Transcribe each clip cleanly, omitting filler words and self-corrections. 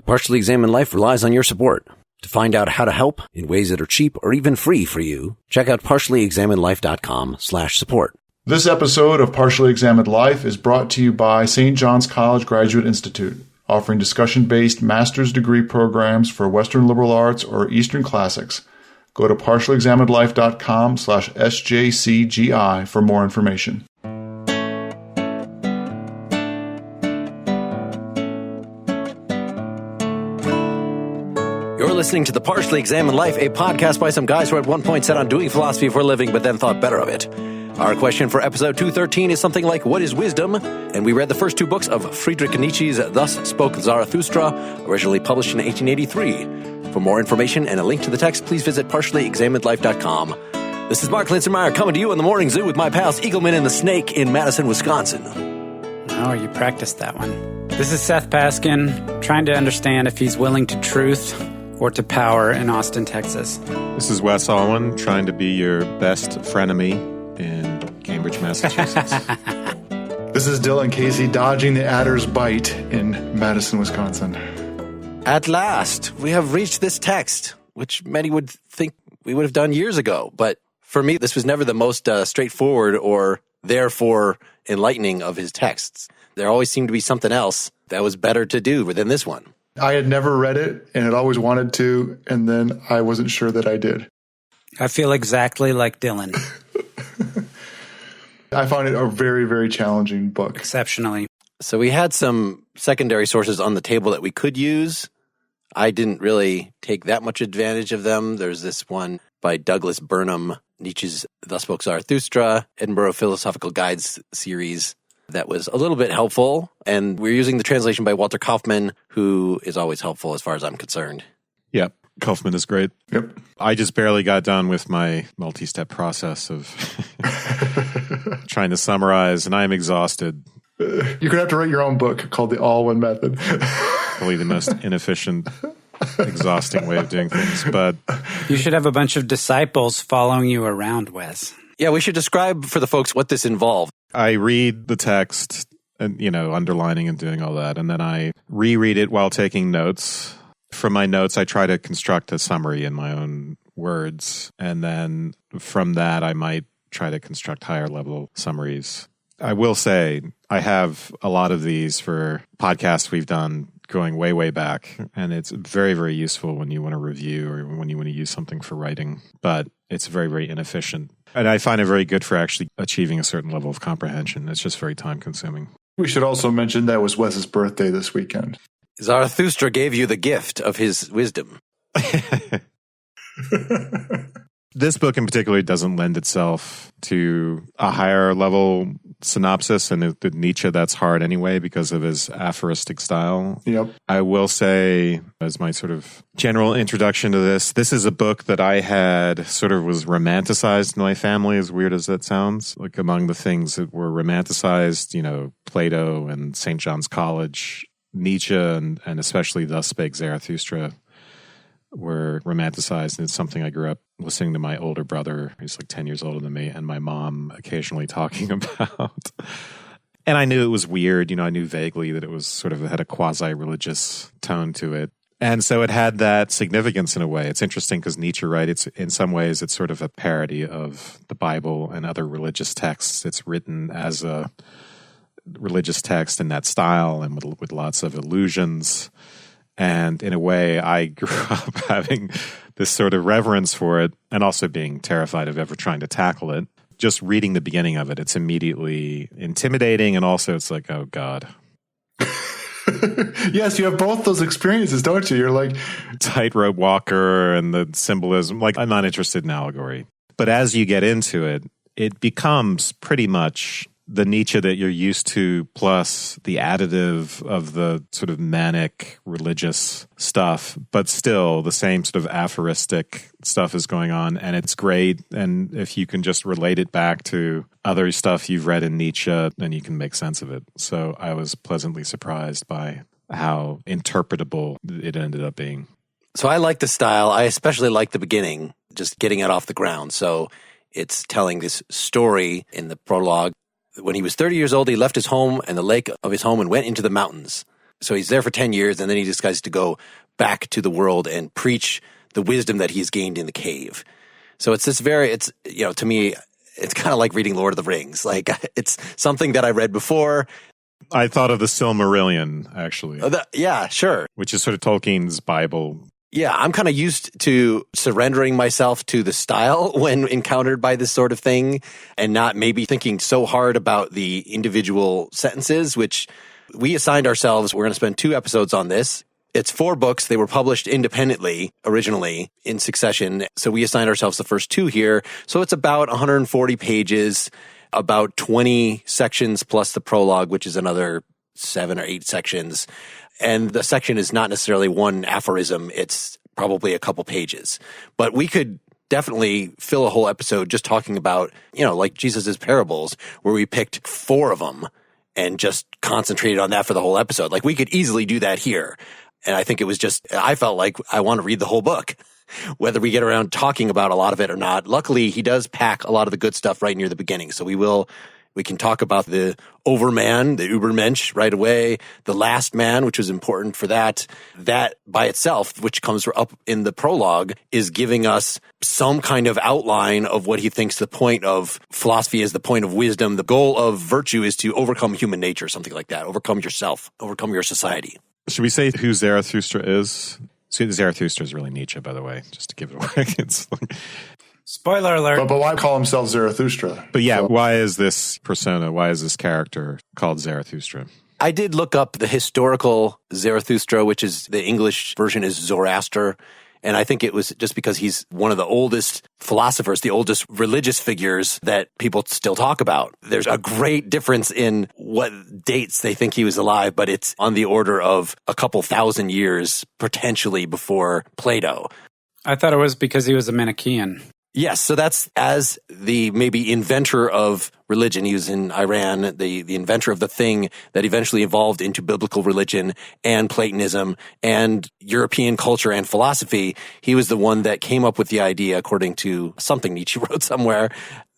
Partially Examined Life relies on your support. To find out how to help in ways that are cheap or even free for you, check out partiallyexaminedlife.com/support. This episode of Partially Examined Life is brought to you by St. John's College Graduate Institute, offering discussion-based master's degree programs for Western liberal arts or Eastern classics. Go to partiallyexaminedlife.com/SJCGI for more information. You're listening to The Partially Examined Life, a podcast by some guys who at one point set on doing philosophy for a living but then thought better of it. Our question for episode 213 is something like, what is wisdom? And we read the first two books of Friedrich Nietzsche's Thus Spoke Zarathustra, originally published in 1883. For more information and a link to the text, please visit partiallyexaminedlife.com. This is Mark Linsenmeyer coming to you in the morning zoo with my pals Eagleman and the Snake in Madison, Wisconsin. Oh, you practiced that one. This is Seth Paskin, trying to understand if he's willing to truth or to power in Austin, Texas. This is Wes Alwyn, trying to be your best frenemy in Cambridge, Massachusetts. This is Dylan Casey, dodging the adder's bite in Madison, Wisconsin. At last, we have reached this text, which many would think we would have done years ago. But for me, this was never the most straightforward or therefore enlightening of his texts. There always seemed to be something else that was better to do than this one. I had never read it and had always wanted to, and then I wasn't sure that I did. I feel exactly like Dylan. I found it a very, very challenging book. Exceptionally. So we had some secondary sources on the table that we could use. I didn't really take that much advantage of them. There's this one by Douglas Burnham, Nietzsche's Thus Spoke Zarathustra, Edinburgh Philosophical Guides series. That was a little bit helpful, and we're using the translation by Walter Kaufman, who is always helpful as far as I'm concerned. Yep, Kaufman is great. Yep. I just barely got done with my multi-step process of trying to summarize, and I'm exhausted. You're going to have to write your own book called The All-One Method. Probably the most inefficient, exhausting way of doing things, but You should have a bunch of disciples following you around, Wes. Yeah, we should describe for the folks what this involved. I read the text and, underlining and doing all that, and then I reread it while taking notes. From my notes, I try to construct a summary in my own words, and then from that, I might try to construct higher level summaries. I will say I have a lot of these for podcasts we've done going way, way back, and it's very, very useful when you want to review or when you want to use something for writing, but it's very, very inefficient. And I find it very good for actually achieving a certain level of comprehension. It's just very time consuming. We should also mention that was Wes's birthday this weekend. Zarathustra gave you the gift of his wisdom. This book in particular doesn't lend itself to a higher level synopsis, and with Nietzsche, that's hard anyway because of his aphoristic style. Yep. I will say, as my sort of general introduction to this is a book that I had sort of was romanticized in my family, as weird as that sounds. Like among the things that were romanticized, Plato and St. John's College, Nietzsche, and especially Thus Spake Zarathustra were romanticized, and it's something I grew up listening to my older brother, who's like 10 years older than me, and my mom occasionally talking about. And I knew it was weird. I knew vaguely that it was sort of had a quasi-religious tone to it. And so it had that significance in a way. It's interesting because Nietzsche, right, it's in some ways it's sort of a parody of the Bible and other religious texts. It's written as a religious text in that style and with lots of allusions. And in a way, I grew up having this sort of reverence for it and also being terrified of ever trying to tackle it. Just reading the beginning of it, it's immediately intimidating, and also it's like, oh, God. Yes, you have both those experiences, don't you? You're like... Tightrope walker and the symbolism. Like, I'm not interested in allegory. But as you get into it, it becomes pretty much the Nietzsche that you're used to, plus the additive of the sort of manic religious stuff, but still the same sort of aphoristic stuff is going on, and it's great. And if you can just relate it back to other stuff you've read in Nietzsche, then you can make sense of it. So I was pleasantly surprised by how interpretable it ended up being. So I like the style. I especially like the beginning, just getting it off the ground. So it's telling this story in the prologue. When he was 30 years old, he left his home and the lake of his home and went into the mountains. So he's there for 10 years, and then he decides to go back to the world and preach the wisdom that he's gained in the cave. So it's to me, it's kind of like reading Lord of the Rings. Like, it's something that I read before. I thought of the Silmarillion, actually. Yeah, sure. Which is sort of Tolkien's Bible. Yeah, I'm kind of used to surrendering myself to the style when encountered by this sort of thing, and not maybe thinking so hard about the individual sentences, which we assigned ourselves. We're going to spend 2 episodes on this. It's 4 books. They were published independently originally in succession. So we assigned ourselves the first 2 here. So it's about 140 pages, about 20 sections plus the prologue, which is another 7 or 8 sections. And the section is not necessarily one aphorism. It's probably a couple pages. But we could definitely fill a whole episode just talking about, like Jesus's parables, where we picked 4 of them and just concentrated on that for the whole episode. Like, we could easily do that here. And I think I felt like I want to read the whole book, whether we get around talking about a lot of it or not. Luckily, he does pack a lot of the good stuff right near the beginning. So we can talk about the Overman, the Ubermensch right away, the last man, which was important for that. That by itself, which comes up in the prologue, is giving us some kind of outline of what he thinks the point of philosophy is, the point of wisdom. The goal of virtue is to overcome human nature, something like that. Overcome yourself, overcome your society. Should we say who Zarathustra is? Zarathustra is really Nietzsche, by the way, just to give it away. Spoiler alert. But why call himself Zarathustra? But yeah, why is this persona, why is this character called Zarathustra? I did look up the historical Zarathustra, which is the English version is Zoroaster. And I think it was just because he's one of the oldest philosophers, the oldest religious figures that people still talk about. There's a great difference in what dates they think he was alive, but it's on the order of a couple thousand years, potentially before Plato. I thought it was because he was a Manichaean. Yes, so that's as the maybe inventor of religion. He was in Iran, the inventor of the thing that eventually evolved into biblical religion and Platonism and European culture and philosophy. He was the one that came up with the idea, according to something Nietzsche wrote somewhere,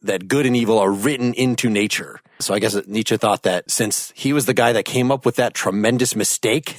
that good and evil are written into nature. So I guess Nietzsche thought that since he was the guy that came up with that tremendous mistake,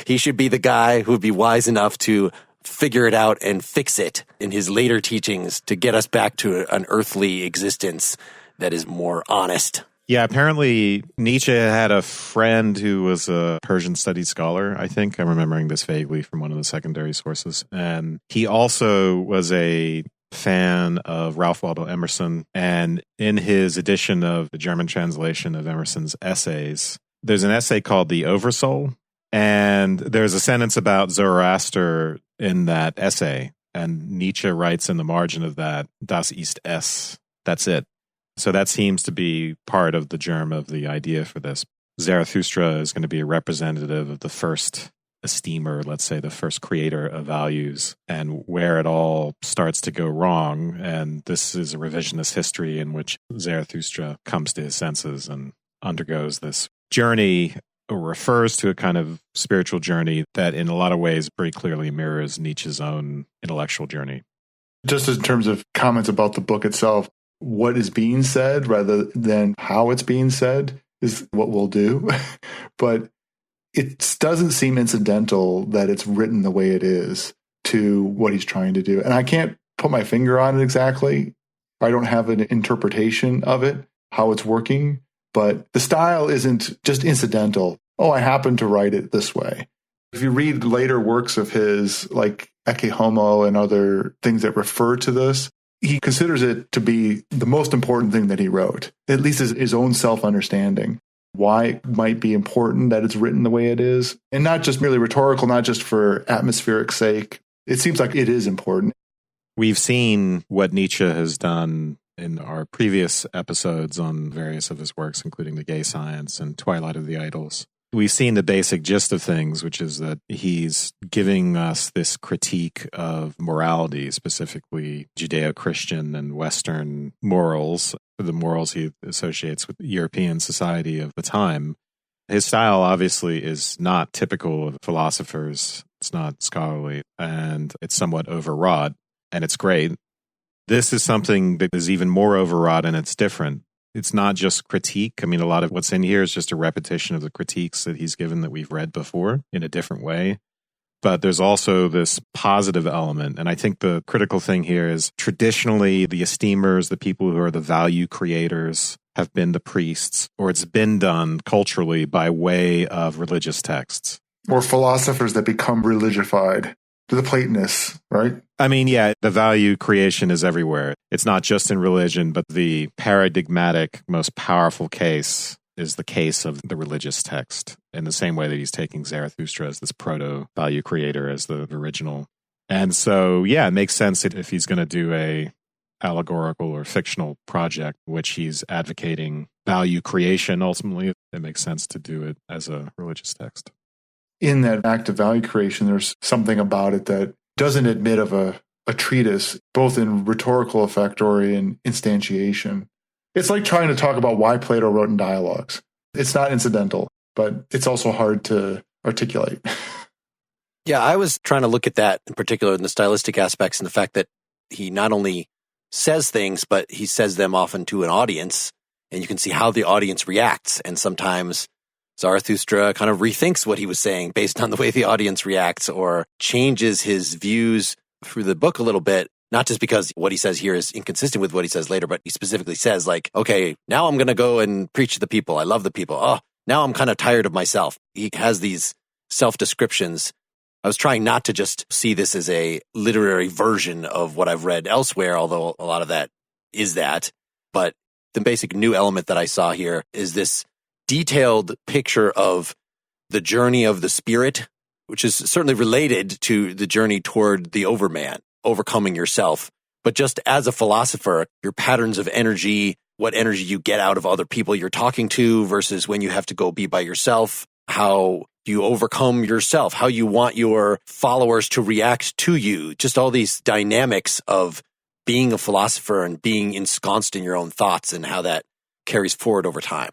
he should be the guy who would be wise enough to figure it out and fix it in his later teachings to get us back to an earthly existence that is more honest. Yeah, apparently Nietzsche had a friend who was a Persian studies scholar, I think. I'm remembering this vaguely from one of the secondary sources. And he also was a fan of Ralph Waldo Emerson. And in his edition of the German translation of Emerson's essays, there's an essay called The Oversoul. And there's a sentence about Zoroaster in that essay, and Nietzsche writes in the margin of that, Das ist es. That's it. So that seems to be part of the germ of the idea for this. Zarathustra is going to be a representative of the first esteemer, let's say the first creator of values, and where it all starts to go wrong. And this is a revisionist history in which Zarathustra comes to his senses and undergoes this journey, or refers to a kind of spiritual journey that in a lot of ways pretty clearly mirrors Nietzsche's own intellectual journey. Just in terms of comments about the book itself, what is being said rather than how it's being said is what we'll do. But it doesn't seem incidental that it's written the way it is to what he's trying to do. And I can't put my finger on it exactly. I don't have an interpretation of it, how it's working. But the style isn't just incidental. Oh, I happen to write it this way. If you read later works of his, like Ecce Homo and other things that refer to this, he considers it to be the most important thing that he wrote, at least his own self-understanding. Why it might be important that it's written the way it is, and not just merely rhetorical, not just for atmospheric sake. It seems like it is important. We've seen what Nietzsche has done in our previous episodes on various of his works, including The Gay Science and Twilight of the Idols. We've seen the basic gist of things, which is that he's giving us this critique of morality, specifically Judeo-Christian and Western morals, the morals he associates with European society of the time. His style obviously is not typical of philosophers. It's not scholarly, and it's somewhat overwrought, and it's great. This is something that is even more overwrought, and it's different. It's not just critique. I mean, a lot of what's in here is just a repetition of the critiques that he's given that we've read before in a different way. But there's also this positive element. And I think the critical thing here is traditionally the esteemers, the people who are the value creators, have been the priests, or it's been done culturally by way of religious texts. Or philosophers that become religified. The Platonists, right? I mean, yeah, the value creation is everywhere. It's not just in religion, but the paradigmatic, most powerful case is the case of the religious text, in the same way that he's taking Zarathustra as this proto-value creator as the original. And so, yeah, it makes sense that if he's going to do a allegorical or fictional project, which he's advocating value creation, ultimately, it makes sense to do it as a religious text. In that act of value creation, there's something about it that doesn't admit of a treatise, both in rhetorical effect or in instantiation. It's like trying to talk about why Plato wrote in dialogues. It's not incidental, but it's also hard to articulate. Yeah, I was trying to look at that in particular in the stylistic aspects and the fact that he not only says things, but he says them often to an audience, and you can see how the audience reacts. And sometimes Zarathustra kind of rethinks what he was saying based on the way the audience reacts, or changes his views through the book a little bit, not just because what he says here is inconsistent with what he says later, but he specifically says, like, okay, now I'm going to go and preach to the people. I love the people. Oh, now I'm kind of tired of myself. He has these self-descriptions. I was trying not to just see this as a literary version of what I've read elsewhere, although a lot of that is that. But the basic new element that I saw here is this detailed picture of the journey of the spirit, which is certainly related to the journey toward the Overman, overcoming yourself. But just as a philosopher, your patterns of energy, what energy you get out of other people you're talking to versus when you have to go be by yourself, how you overcome yourself, how you want your followers to react to you, just all these dynamics of being a philosopher and being ensconced in your own thoughts and how that carries forward over time.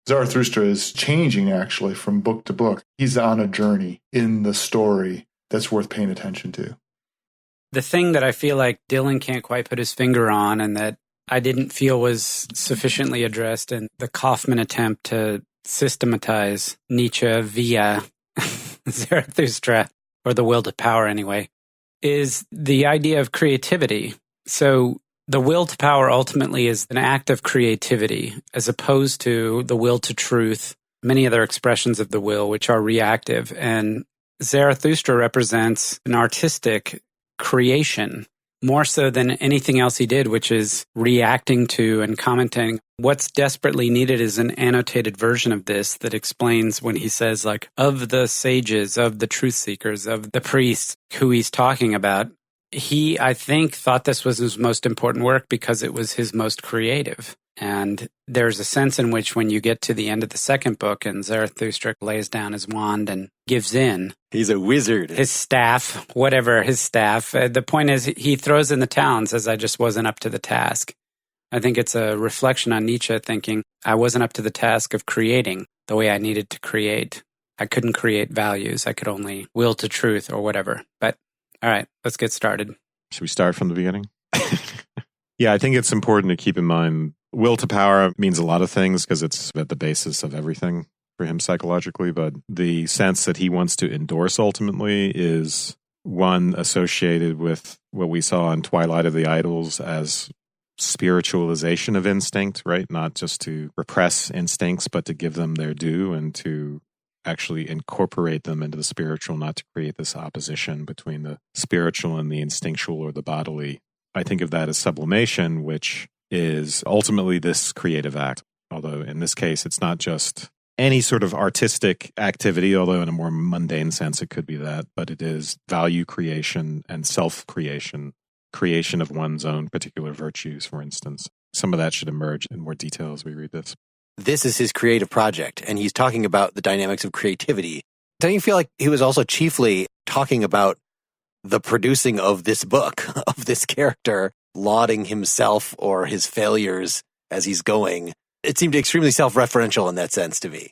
Zarathustra is changing, actually, from book to book. He's on a journey in the story that's worth paying attention to. The thing that I feel like Dylan can't quite put his finger on, and that I didn't feel was sufficiently addressed in the Kaufman attempt to systematize Nietzsche via Zarathustra, or the will to power anyway, is the idea of creativity. So the will to power ultimately is an act of creativity, as opposed to the will to truth, many other expressions of the will, which are reactive. And Zarathustra represents an artistic creation, more so than anything else he did, which is reacting to and commenting. What's desperately needed is an annotated version of this that explains when he says, like, of the sages, of the truth seekers, of the priests who he's talking about. He, I think, thought this was his most important work because it was his most creative. And there's a sense in which when you get to the end of the second book and Zarathustra lays down his wand and gives in. He's a wizard. His staff, whatever, his staff. The point is he throws in the towel and says, I just wasn't up to the task. I think it's a reflection on Nietzsche thinking, I wasn't up to the task of creating the way I needed to create. I couldn't create values. I could only will to truth or whatever. But all right, let's get started. Should we start from the beginning? Yeah, I think it's important to keep in mind will to power means a lot of things because it's at the basis of everything for him psychologically. But the sense that he wants to endorse ultimately is one associated with what we saw in Twilight of the Idols as spiritualization of instinct, right? Not just to repress instincts, but to give them their due and to actually incorporate them into the spiritual, not to create this opposition between the spiritual and the instinctual or the bodily. I think of that as sublimation, which is ultimately this creative act. Although in this case, it's not just any sort of artistic activity, although in a more mundane sense, it could be that, but it is value creation and self-creation, creation of one's own particular virtues, for instance. Some of that should emerge in more detail as we read this. This is his creative project, and he's talking about the dynamics of creativity. Don't you feel like he was also chiefly talking about the producing of this book, of this character, lauding himself or his failures as he's going? It seemed extremely self-referential in that sense to me.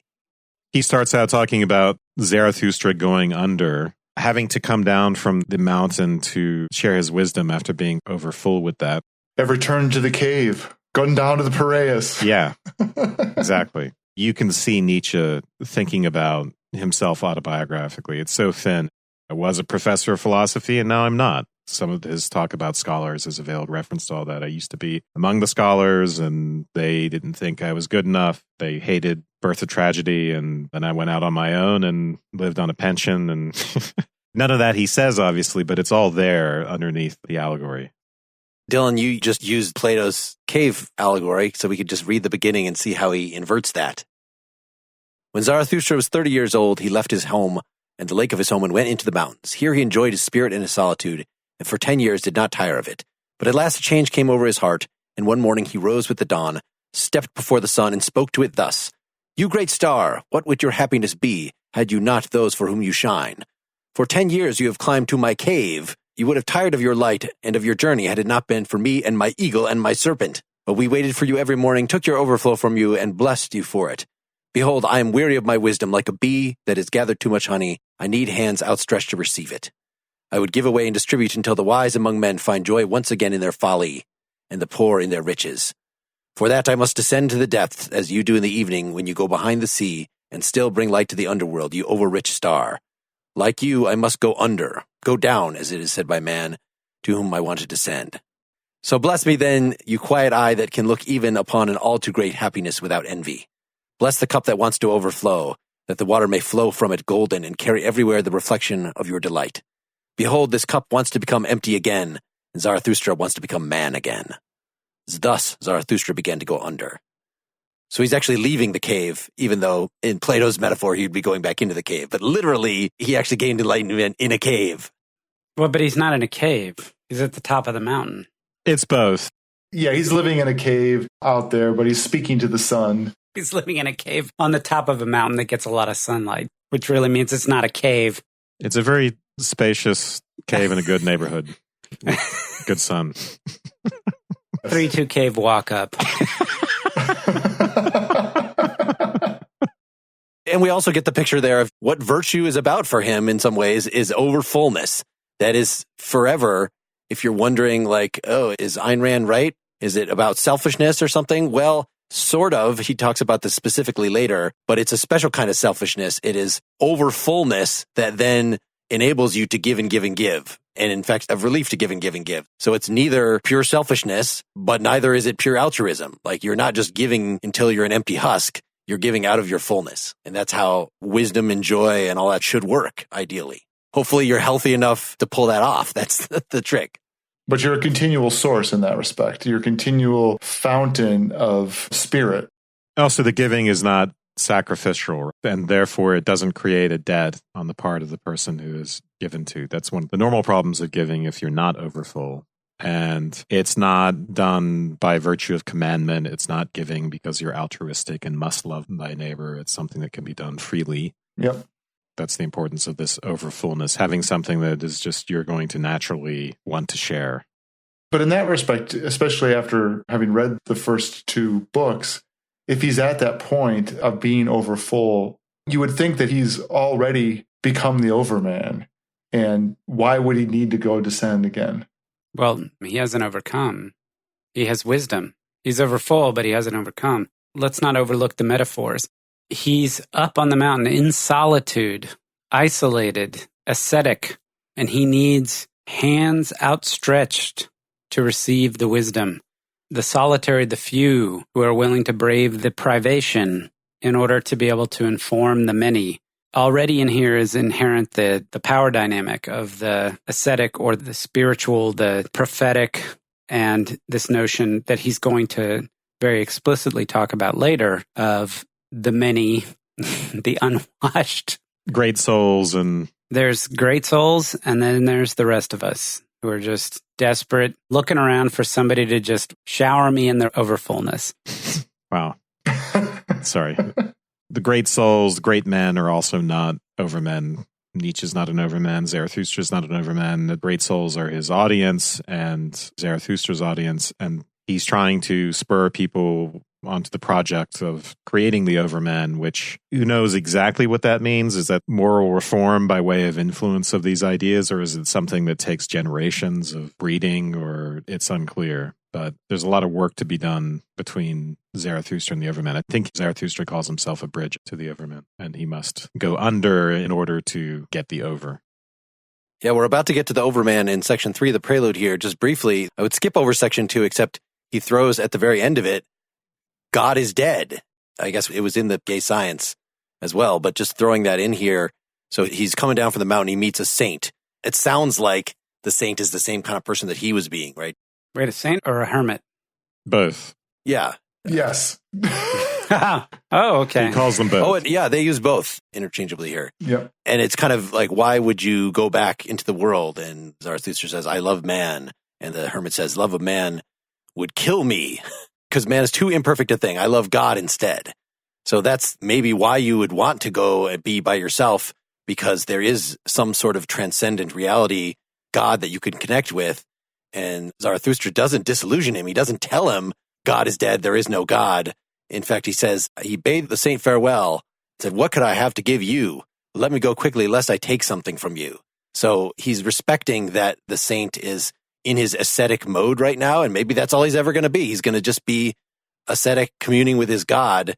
He starts out talking about Zarathustra going under, having to come down from the mountain to share his wisdom after being overfull with that. Have returned to the cave, Going down to the Piraeus. Yeah, exactly. You can see Nietzsche thinking about himself autobiographically. It's so thin. I was a professor of philosophy, and now I'm not. Some of his talk about scholars is a veiled reference to all that. I used to be among the scholars, and they didn't think I was good enough. They hated Birth of Tragedy, and then I went out on my own and lived on a pension. And none of that he says, obviously, but it's all there underneath the allegory. Dylan, you just used Plato's cave allegory, so we could just read the beginning and see how he inverts that. When Zarathustra was 30 years old, he left his home and the lake of his home and went into the mountains. Here he enjoyed his spirit and his solitude, and for 10 years did not tire of it. But at last a change came over his heart, and one morning he rose with the dawn, stepped before the sun, and spoke to it thus: "You great star, what would your happiness be, had you not those for whom you shine? For 10 years you have climbed to my cave. You would have tired of your light and of your journey had it not been for me and my eagle and my serpent. But we waited for you every morning, took your overflow from you, and blessed you for it. Behold, I am weary of my wisdom, like a bee that has gathered too much honey. I need hands outstretched to receive it. I would give away and distribute until the wise among men find joy once again in their folly, and the poor in their riches. For that I must descend to the depths, as you do in the evening when you go behind the sea, and still bring light to the underworld, you over-rich star. Like you, I must go under, go down, as it is said by man, to whom I want to descend. So bless me then, you quiet eye that can look even upon an all too great happiness without envy. Bless the cup that wants to overflow, that the water may flow from it golden and carry everywhere the reflection of your delight. Behold, this cup wants to become empty again, and Zarathustra wants to become man again. Thus Zarathustra began to go under." So he's actually leaving the cave, even though in Plato's metaphor he'd be going back into the cave. But literally, he actually gained enlightenment in a cave. Well, but he's not in a cave. He's at the top of the mountain. It's both. Yeah, he's living in a cave out there, but he's speaking to the sun. He's living in a cave on the top of a mountain that gets a lot of sunlight, which really means it's not a cave. It's a very spacious cave in a good neighborhood. Good sun. 3-2 cave walk up. And we also get the picture there of what virtue is about for him in some ways is overfullness. That is forever. If you're wondering like, oh, is Ayn Rand right? Is it about selfishness or something? Well, sort of. He talks about this specifically later, but it's a special kind of selfishness. It is overfullness that then enables you to give and give and give. And in fact, of relief to give and give and give. So it's neither pure selfishness, but neither is it pure altruism. Like you're not just giving until you're an empty husk. You're giving out of your fullness. And that's how wisdom and joy and all that should work, ideally. Hopefully you're healthy enough to pull that off. That's the trick. But you're a continual source in that respect. You're a continual fountain of spirit. Also, the giving is not sacrificial, and therefore it doesn't create a debt on the part of the person who is given to. That's one of the normal problems of giving if you're not overfull. And it's not done by virtue of commandment. It's not giving because you're altruistic and must love thy neighbor. It's something that can be done freely. Yep. That's the importance of this overfullness, having something that is just you're going to naturally want to share. But in that respect, especially after having read the first two books, if he's at that point of being overfull, you would think that he's already become the Overman. And why would he need to go descend again? Well, he hasn't overcome. He has wisdom. He's overfull, but he hasn't overcome. Let's not overlook the metaphors. He's up on the mountain in solitude, isolated, ascetic, and he needs hands outstretched to receive the wisdom. The solitary, the few who are willing to brave the privation in order to be able to inform the many. Already in here is inherent the power dynamic of the ascetic or the spiritual, the prophetic, and this notion that he's going to very explicitly talk about later of the many, the unwashed. Great souls. And there's great souls, and then there's the rest of us who are just desperate, looking around for somebody to just shower me in their overfullness. Wow. Sorry. The great souls, great men are also not overmen. Nietzsche's not an overman. Zarathustra's not an overman. The great souls are his audience and Zarathustra's audience. And he's trying to spur people onto the project of creating the Overman, which who knows exactly what that means? Is that moral reform by way of influence of these ideas, or is it something that takes generations of breeding, or it's unclear? but there's a lot of work to be done between Zarathustra and the Overman. I think Zarathustra calls himself a bridge to the Overman, and he must go under in order to get the over. Yeah, we're about to get to the Overman in section 3 of the prelude here. Just briefly, I would skip over section 2, except he throws at the very end of it, God is dead. I guess it was in the gay science as well, but just throwing that in here. So he's coming down from the mountain, he meets a saint. It sounds like the saint is the same kind of person that he was being, right? Wait, a saint or a hermit? Both. Yeah. Yes. Oh, okay. He calls them both. Oh, yeah, they use both interchangeably here. Yep. And it's kind of like, why would you go back into the world? And Zarathustra says, I love man. And the hermit says, love of man would kill me because man is too imperfect a thing. I love God instead. So that's maybe why you would want to go and be by yourself, because there is some sort of transcendent reality, God, that you can connect with. And Zarathustra doesn't disillusion him. He doesn't tell him God is dead. There is no God. In fact, he says, he bade the saint farewell, said, what could I have to give you? Let me go quickly, lest I take something from you. So he's respecting that the saint is in his ascetic mode right now, and maybe that's all he's ever going to be. He's going to just be ascetic, communing with his God.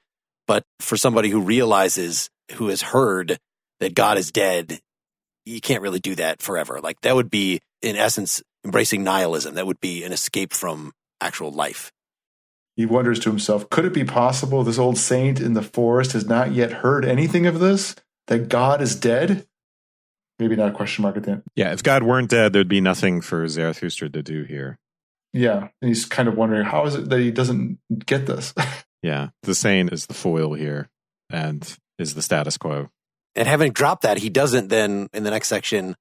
But for somebody who realizes, who has heard that God is dead, you can't really do that forever. Like, that would be, in essence, embracing nihilism. That would be an escape from actual life. He wonders to himself, could it be possible this old saint in the forest has not yet heard anything of this? That God is dead? Maybe not a question mark at the end. Yeah, if God weren't dead, there'd be nothing for Zarathustra to do here. Yeah, and he's kind of wondering, how is it that he doesn't get this? Yeah, the saint is the foil here and is the status quo. And having dropped that, he doesn't then, in the next section,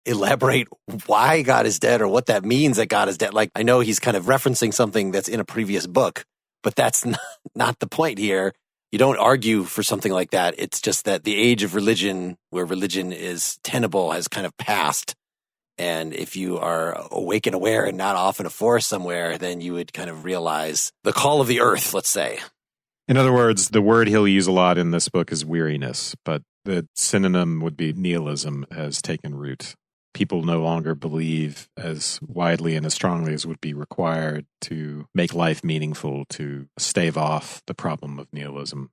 elaborate why God is dead or what that means that God is dead. Like, I know he's kind of referencing something that's in a previous book, but that's not the point here. You don't argue for something like that. It's just that the age of religion, where religion is tenable, has kind of passed. And if you are awake and aware and not off in a forest somewhere, then you would kind of realize the call of the earth, let's say. In other words, the word he'll use a lot in this book is weariness, but the synonym would be nihilism has taken root. People no longer believe as widely and as strongly as would be required to make life meaningful, to stave off the problem of nihilism.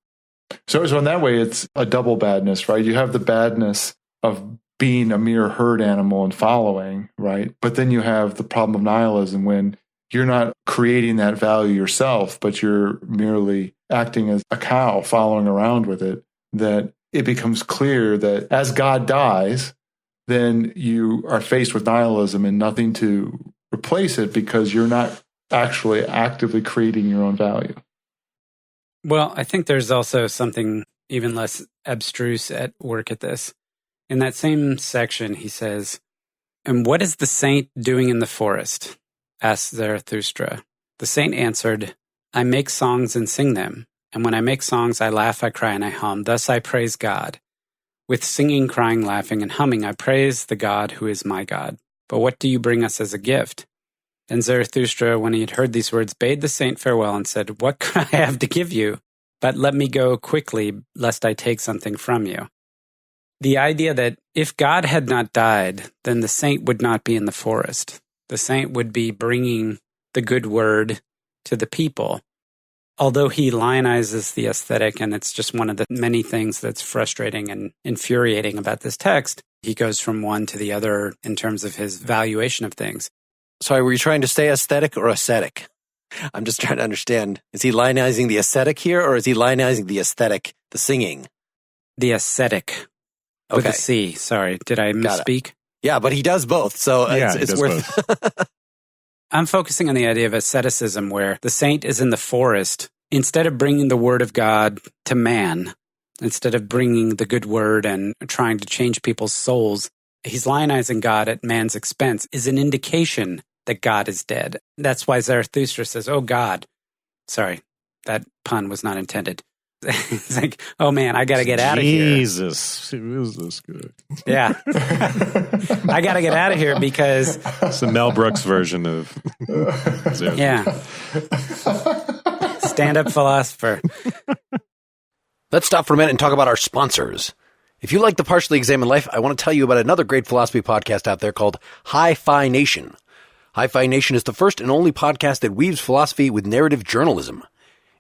So in that way, it's a double badness, right? You have the badness of being a mere herd animal and following, right? But then you have the problem of nihilism when you're not creating that value yourself, but you're merely acting as a cow following around with it, that it becomes clear that as God dies, then you are faced with nihilism and nothing to replace it because you're not actually actively creating your own value. Well, I think there's also something even less abstruse at work at this. In that same section, he says, "And what is the saint doing in the forest?" asked Zarathustra. The saint answered, "I make songs and sing them. And when I make songs, I laugh, I cry, and I hum. Thus I praise God. With singing, crying, laughing, and humming, I praise the God who is my God. But what do you bring us as a gift?" Then Zarathustra, when he had heard these words, bade the saint farewell and said, "What could I have to give you? But let me go quickly, lest I take something from you." The idea that if God had not died, then the saint would not be in the forest. The saint would be bringing the good word to the people. Although he lionizes the aesthetic, and it's just one of the many things that's frustrating and infuriating about this text, he goes from one to the other in terms of his valuation of things. Sorry, were you trying to say aesthetic or ascetic? I'm just trying to understand. Is he lionizing the ascetic here, or is he lionizing the aesthetic, the singing? The ascetic. With a C. Sorry, did I misspeak? Yeah, but he does both, so it's worth both. I'm focusing on the idea of asceticism, where the saint is in the forest. Instead of bringing the word of God to man, instead of bringing the good word and trying to change people's souls, he's lionizing God at man's expense, is an indication that God is dead. That's why Zarathustra says, "Oh God." Sorry, that pun was not intended. It's like, oh man, I got to get out of here. Jesus, is this good? Yeah. I got to get out of here because... It's the Mel Brooks version of... Yeah. Stand-up philosopher. Let's stop for a minute and talk about our sponsors. If you like the Partially Examined Life, I want to tell you about another great philosophy podcast out there called Hi-Fi Nation. Hi-Fi Nation is the first and only podcast that weaves philosophy with narrative journalism.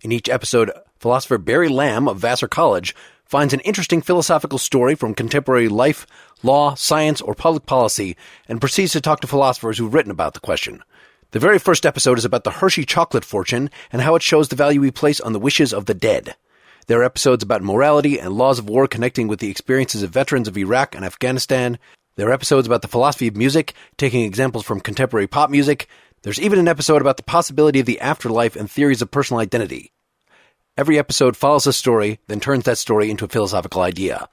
In each episode, philosopher Barry Lamb of Vassar College finds an interesting philosophical story from contemporary life, law, science, or public policy, and proceeds to talk to philosophers who've written about the question. The very first episode is about the Hershey chocolate fortune and how it shows the value we place on the wishes of the dead. There are episodes about morality and laws of war connecting with the experiences of veterans of Iraq and Afghanistan. There are episodes about the philosophy of music, taking examples from contemporary pop music. There's even an episode about the possibility of the afterlife and theories of personal identity. Every episode follows a story, then turns that story into a philosophical idea.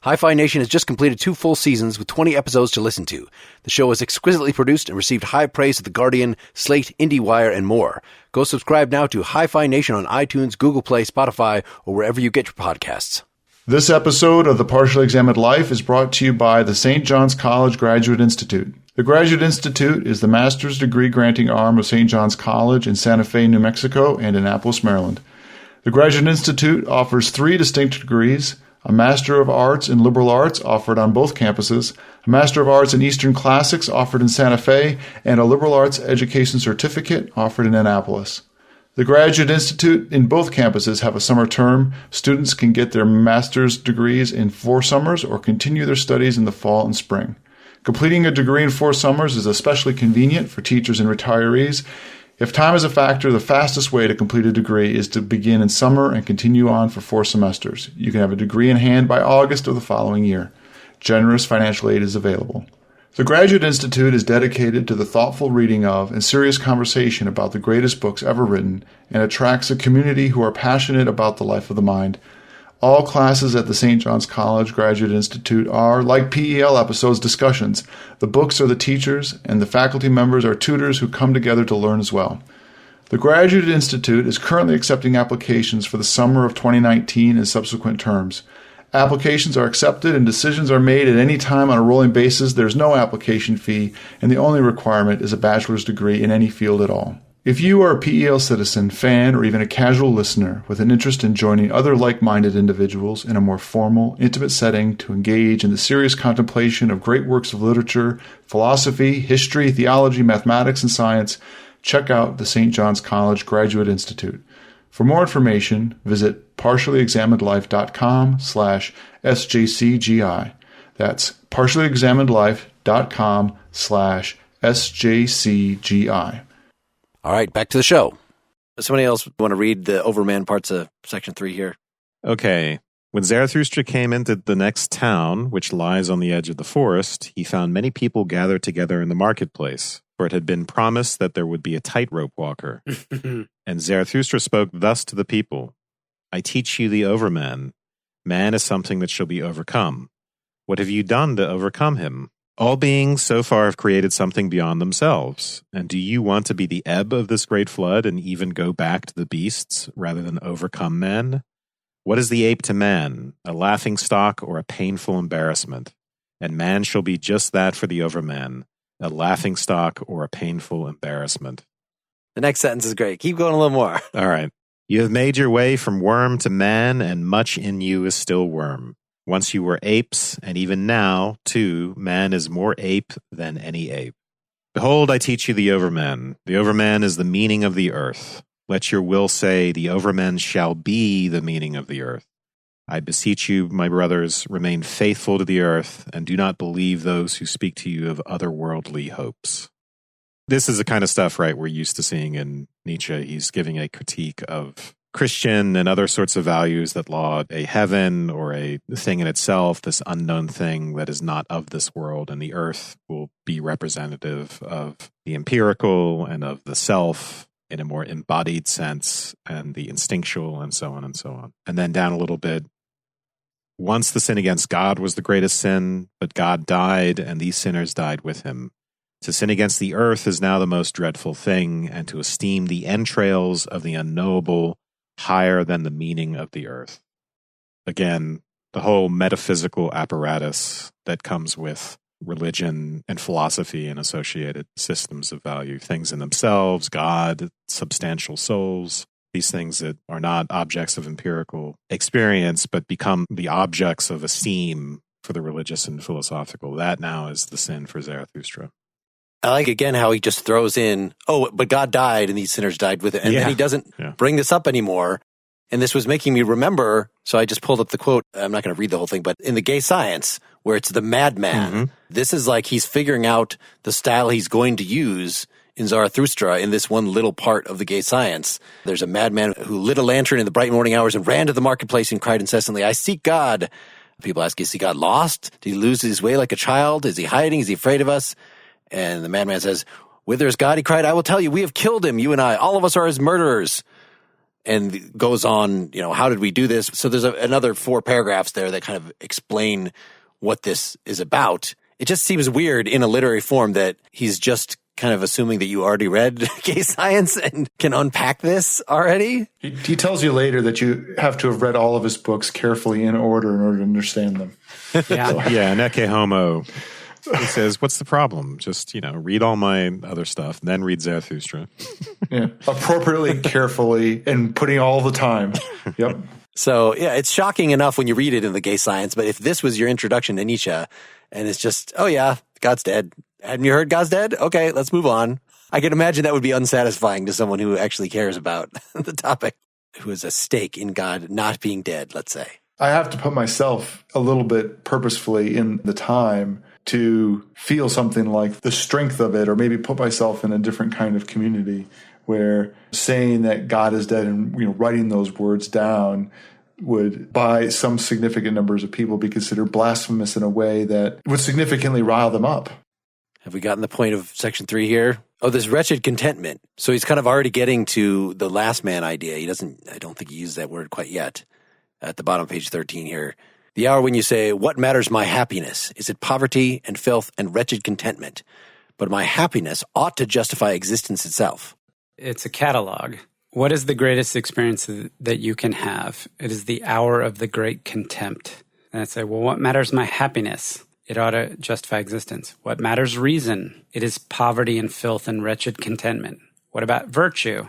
Hi-Fi Nation has just completed 2 full seasons with 20 episodes to listen to. The show is exquisitely produced and received high praise at The Guardian, Slate, IndieWire, and more. Go subscribe now to Hi-Fi Nation on iTunes, Google Play, Spotify, or wherever you get your podcasts. This episode of The Partially Examined Life is brought to you by the St. John's College Graduate Institute. The Graduate Institute is the master's degree granting arm of St. John's College in Santa Fe, New Mexico, and Annapolis, Maryland. The Graduate Institute offers 3 distinct degrees: a Master of Arts in Liberal Arts offered on both campuses, a Master of Arts in Eastern Classics offered in Santa Fe, and a Liberal Arts Education Certificate offered in Annapolis. The Graduate Institute in both campuses have a summer term. Students can get their master's degrees in 4 summers or continue their studies in the fall and spring. Completing a degree in 4 summers is especially convenient for teachers and retirees. If time is a factor, the fastest way to complete a degree is to begin in summer and continue on for 4 semesters. You can have a degree in hand by August of the following year. Generous financial aid is available. The Graduate Institute is dedicated to the thoughtful reading of and serious conversation about the greatest books ever written and attracts a community who are passionate about the life of the mind. All classes at the St. John's College Graduate Institute are, like PEL episodes, discussions. The books are the teachers, and the faculty members are tutors who come together to learn as well. The Graduate Institute is currently accepting applications for the summer of 2019 and subsequent terms. Applications are accepted and decisions are made at any time on a rolling basis. There's no application fee, and the only requirement is a bachelor's degree in any field at all. If you are a PEL citizen, fan, or even a casual listener with an interest in joining other like-minded individuals in a more formal, intimate setting to engage in the serious contemplation of great works of literature, philosophy, history, theology, mathematics, and science, check out the St. John's College Graduate Institute. For more information, visit partiallyexaminedlife.com/SJCGI. That's partiallyexaminedlife.com/SJCGI. All right, back to the show. Somebody else want to read the Overman parts of section 3 here? Okay. When Zarathustra came into the next town, which lies on the edge of the forest, he found many people gathered together in the marketplace, for it had been promised that there would be a tightrope walker. And Zarathustra spoke thus to the people: I teach you the Overman. Man is something that shall be overcome. What have you done to overcome him? All beings so far have created something beyond themselves. And do you want to be the ebb of this great flood and even go back to the beasts rather than overcome men? What is the ape to man? A laughing stock or a painful embarrassment? And man shall be just that for the Overman, a laughing stock or a painful embarrassment. The next sentence is great. Keep going a little more. All right. You have made your way from worm to man, and much in you is still worm. Once you were apes, and even now, too, man is more ape than any ape. Behold, I teach you the Overman. The Overman is the meaning of the earth. Let your will say, the Overman shall be the meaning of the earth. I beseech you, my brothers, remain faithful to the earth, and do not believe those who speak to you of otherworldly hopes. This is the kind of stuff, right, we're used to seeing in Nietzsche. He's giving a critique of Christian and other sorts of values that laud a heaven or a thing in itself, this unknown thing that is not of this world, and the earth will be representative of the empirical and of the self in a more embodied sense, and the instinctual, and so on and so on. And then down a little bit, once the sin against God was the greatest sin, but God died, and these sinners died with him. To sin against the earth is now the most dreadful thing, and to esteem the entrails of the unknowable higher than the meaning of the earth. Again, the whole metaphysical apparatus that comes with religion and philosophy and associated systems of value, things in themselves, God, substantial souls, these things that are not objects of empirical experience, but become the objects of esteem for the religious and philosophical. That now is the sin for Zarathustra. I like, again, how he just throws in, oh, but God died and these sinners died with it. And then he doesn't bring this up anymore. And this was making me remember, so I just pulled up the quote. I'm not going to read the whole thing, but in The Gay Science, where it's the madman, this is like he's figuring out the style he's going to use in Zarathustra in this one little part of The Gay Science. There's a madman who lit a lantern in the bright morning hours and ran to the marketplace and cried incessantly, I seek God. People ask, is he got lost? Did he lose his way like a child? Is he hiding? Is he afraid of us? And the madman says, whither is God? He cried, I will tell you, we have killed him, you and I. All of us are his murderers. And goes on, how did we do this? So there's another 4 paragraphs there that kind of explain what this is about. It just seems weird in a literary form that he's just kind of assuming that you already read Gay Science and can unpack this already. He tells you later that you have to have read all of his books carefully in order to understand them. Yeah, Neke Homo. He says, what's the problem? Just, read all my other stuff, then read Zarathustra. Appropriately, carefully, and putting all the time. Yep. So, it's shocking enough when you read it in The Gay Science, but if this was your introduction to Nietzsche, and it's just, oh yeah, God's dead. Hadn't you heard God's dead? Okay, let's move on. I can imagine that would be unsatisfying to someone who actually cares about the topic, who has a stake in God not being dead, let's say. I have to put myself a little bit purposefully in the time to feel something like the strength of it, or maybe put myself in a different kind of community where saying that God is dead and writing those words down would, by some significant numbers of people, be considered blasphemous in a way that would significantly rile them up. Have we gotten the point of section 3 here? Oh, this wretched contentment. So he's kind of already getting to the last man idea. I don't think he used that word quite yet. At the bottom of page 13 here. The hour when you say, what matters my happiness? Is it poverty and filth and wretched contentment? But my happiness ought to justify existence itself. It's a catalog. What is the greatest experience that you can have? It is the hour of the great contempt. And I say, well, what matters my happiness? It ought to justify existence. What matters reason? It is poverty and filth and wretched contentment. What about virtue?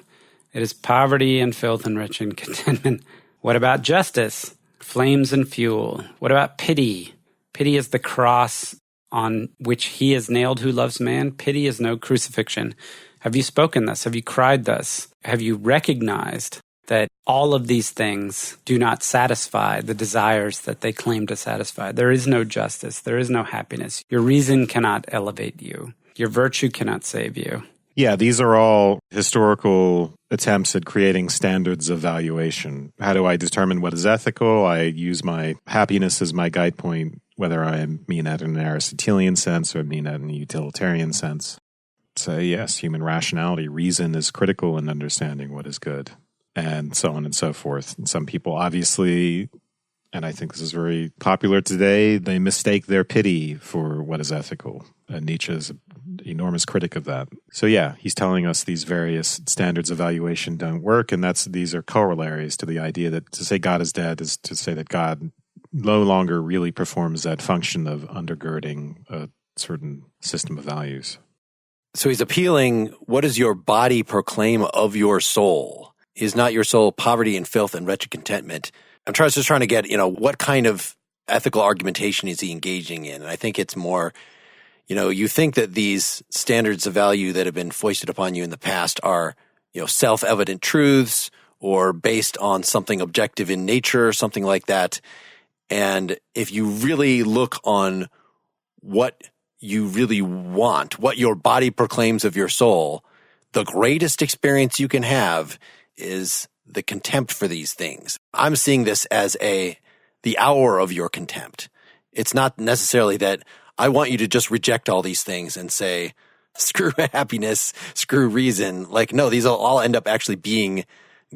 It is poverty and filth and wretched contentment. What about justice? Flames and fuel. What about pity? Pity is the cross on which he is nailed who loves man. Pity is no crucifixion. Have you spoken thus? Have you cried thus? Have you recognized that all of these things do not satisfy the desires that they claim to satisfy? There is no justice. There is no happiness. Your reason cannot elevate you. Your virtue cannot save you. Yeah, these are all historical attempts at creating standards of valuation. How do I determine what is ethical? I use my happiness as my guide point, whether I mean that in an Aristotelian sense or mean that in a utilitarian sense. So yes, human rationality, reason is critical in understanding what is good, and so on and so forth. And some people obviously, and I think this is very popular today, they mistake their pity for what is ethical. And Nietzsche is an enormous critic of that. So yeah, he's telling us these various standards of valuation don't work, and these are corollaries to the idea that to say God is dead is to say that God no longer really performs that function of undergirding a certain system of values. So he's appealing, what does your body proclaim of your soul? Is not your soul poverty and filth and wretched contentment? I'm just trying to get, what kind of ethical argumentation is he engaging in? And I think it's more, you think that these standards of value that have been foisted upon you in the past are, self-evident truths or based on something objective in nature, something like that. And if you really look on what you really want, what your body proclaims of your soul, the greatest experience you can have is the contempt for these things. I'm seeing this as the hour of your contempt. It's not necessarily that I want you to just reject all these things and say, screw happiness, screw reason. Like, no, these will all end up actually being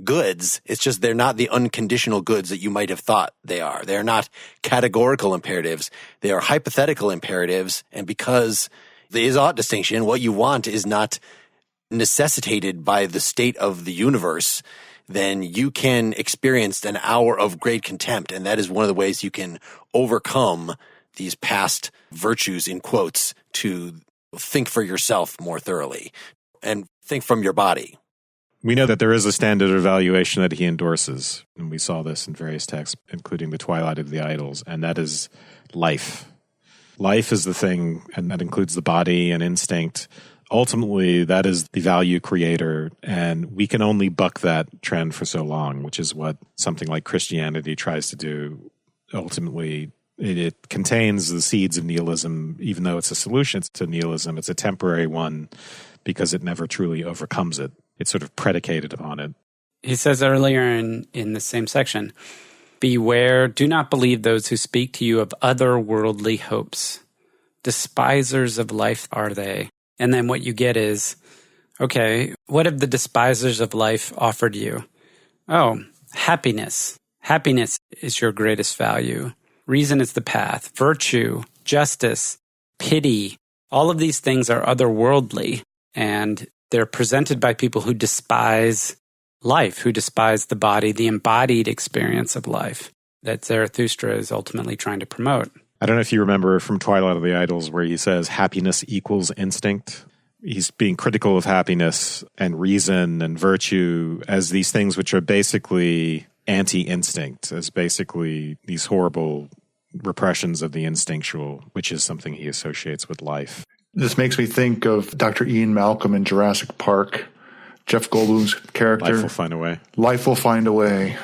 goods. It's just they're not the unconditional goods that you might have thought they are. They're not categorical imperatives. They are hypothetical imperatives. And because the is-ought distinction, what you want is not necessitated by the state of the universe, then you can experience an hour of great contempt. And that is one of the ways you can overcome these past virtues, in quotes, to think for yourself more thoroughly and think from your body. We know that there is a standard of evaluation that he endorses, and we saw this in various texts, including The Twilight of the Idols, and that is life. Life is the thing, and that includes the body and instinct, ultimately that is the value creator, and we can only buck that trend for so long, which is what something like Christianity tries to do. Ultimately, it contains the seeds of nihilism, even though it's a solution to nihilism. It's a temporary one because it never truly overcomes it. It's sort of predicated upon it. He says earlier in the same section, beware, do not believe those who speak to you of otherworldly hopes. Despisers of life are they. And then what you get is, okay, what have the despisers of life offered you? Oh, happiness. Happiness is your greatest value. Reason is the path. Virtue, justice, pity. All of these things are otherworldly, and they're presented by people who despise life, who despise the body, the embodied experience of life that Zarathustra is ultimately trying to promote. I don't know if you remember from Twilight of the Idols where he says happiness equals instinct. He's being critical of happiness and reason and virtue as these things which are basically anti-instinct, as basically these horrible repressions of the instinctual, which is something he associates with life. This makes me think of Dr. Ian Malcolm in Jurassic Park, Jeff Goldblum's character. Life will find a way. Life will find a way.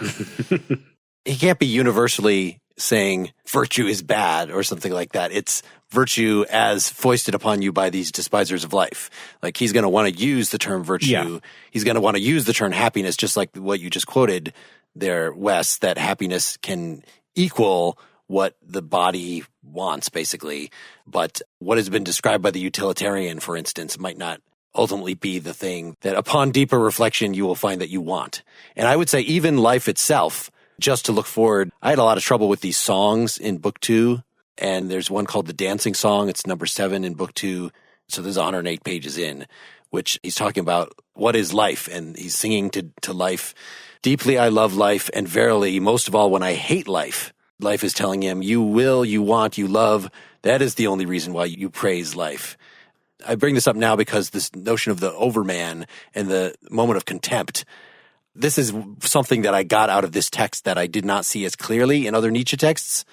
He can't be universally saying virtue is bad or something like that. It's virtue as foisted upon you by these despisers of life. Like, he's going to want to use the term virtue. Yeah. He's going to want to use the term happiness, just like what you just quoted there, Wes, that happiness can equal what the body wants, basically. But what has been described by the utilitarian, for instance, might not ultimately be the thing that upon deeper reflection you will find that you want. And I would say even life itself, just to look forward, I had a lot of trouble with these songs in book 2, and there's one called The Dancing Song. It's number 7 in book 2, so there's 108 pages in, which he's talking about what is life, and he's singing to life. Deeply I love life, and verily, most of all when I hate life, life is telling him, you will, you want, you love, that is the only reason why you praise life. I bring this up now because this notion of the Overman and the moment of contempt, this is something that I got out of this text that I did not see as clearly in other Nietzsche texts,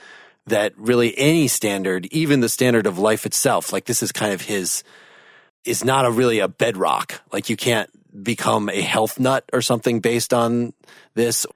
that really any standard, even the standard of life itself, like this is kind of his, is not really a bedrock. Like you can't become a health nut or something based on this.